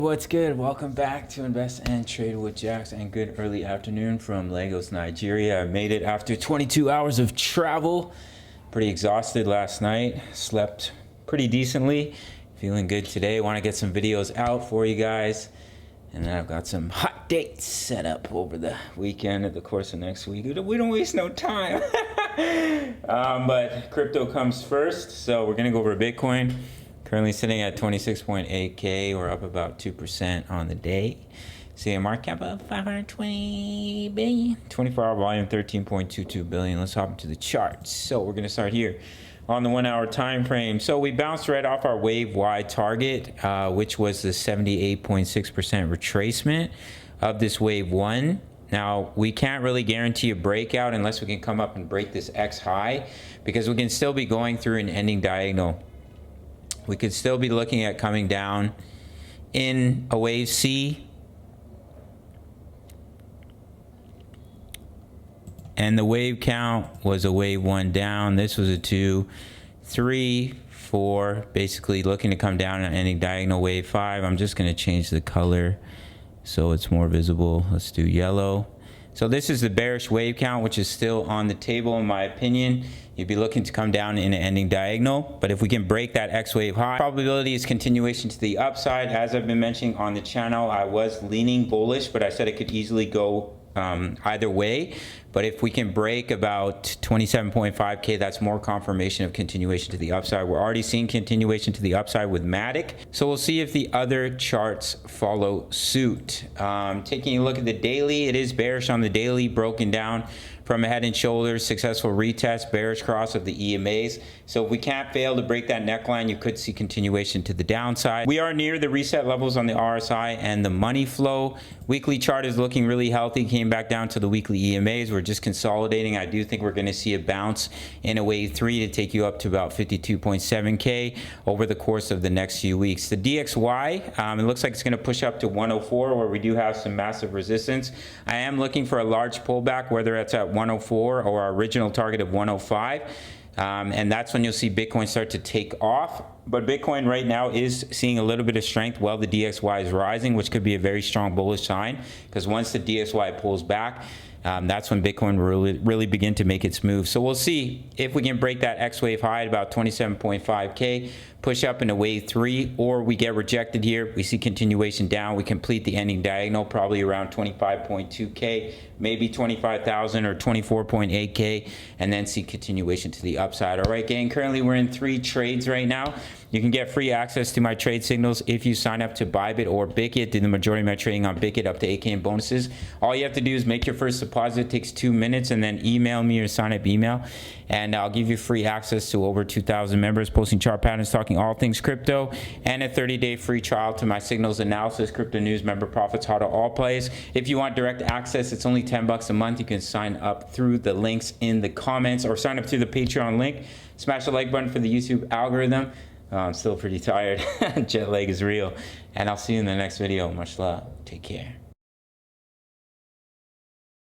What's good? Welcome back to Invest and Trade with Jax, and good early afternoon from Lagos, Nigeria. I made it after 22 hours of travel. Pretty exhausted last night. Slept pretty decently. Feeling good today. Want to get some videos out for you guys. And then I've got some hot dates set up over the weekend at the course of next week. We don't waste no time. But crypto comes first. So we're going to go over Bitcoin. Currently sitting at 26.8K. We're up about 2% on the day. See a market cap of 520 billion. 24-hour volume, 13.22 billion. Let's hop into the charts. So we're going to start here on the 1 hour time frame. So we bounced right off our wave Y target, which was the 78.6% retracement of this wave 1. Now, we can't really guarantee a breakout unless we can come up and break this X high, because we can still be going through an ending diagonal. We could still be looking at coming down in a wave C. And the wave count was a wave 1 down. This was a 2, 3, 4. Basically looking to come down on ending diagonal wave 5. I'm just going to change the color so it's more visible. Let's do yellow. So this is the bearish wave count, which is still on the table in my opinion. You'd be looking to come down in an ending diagonal, but if we can break that X wave high, probability is continuation to the upside. As I've been mentioning on the channel, I was leaning bullish, but I said it could easily go either way. But if we can break about 27.5K, that's more confirmation of continuation to the upside. We're already seeing continuation to the upside with Matic. So we'll see if the other charts follow suit. Taking a look at the daily, it is bearish on the daily, broken down from a head and shoulders, successful retest, bearish cross of the EMAs. So if we can't fail to break that neckline, you could see continuation to the downside. We are near the reset levels on the RSI and the money flow. Weekly chart is looking really healthy, came back down to the weekly EMAs. We're just consolidating. I do think we're going to see a bounce in a wave 3 to take you up to about 52.7K over the course of the next few weeks. The DXY, it looks like it's going to push up to 104, where we do have some massive resistance. I am looking for a large pullback, whether it's at 104 or our original target of 105. And that's when you'll see Bitcoin start to take off. But Bitcoin right now is seeing a little bit of strength while the DXY is rising, which could be a very strong bullish sign, because once the DXY pulls back, that's when Bitcoin really begin to make its move. So we'll see if we can break that X wave high at about 27.5K, push up into wave 3, or we get rejected here. We see continuation down. We complete the ending diagonal probably around 25.2K, maybe 25,000 or 24.8K, and then see continuation to the upside. All right, gang, currently we're in 3 trades right now. You can get free access to my trade signals if you sign up to Bybit or Bitkit. Do the majority of my trading on Bitkit, up to 8K in bonuses. All you have to do is make your first deposit. It takes 2 minutes, and then email me your sign up email, and I'll give you free access to over 2,000 members, posting chart patterns, talking all things crypto, and a 30-day free trial to my signals analysis, crypto news, member profits, how to all plays. If you want direct access, it's only $10 a month. You can sign up through the links in the comments, or sign up through the Patreon link. Smash the like button for the YouTube algorithm. I'm still pretty tired. Jet lag is real. And I'll see you in the next video. Much love. Take care.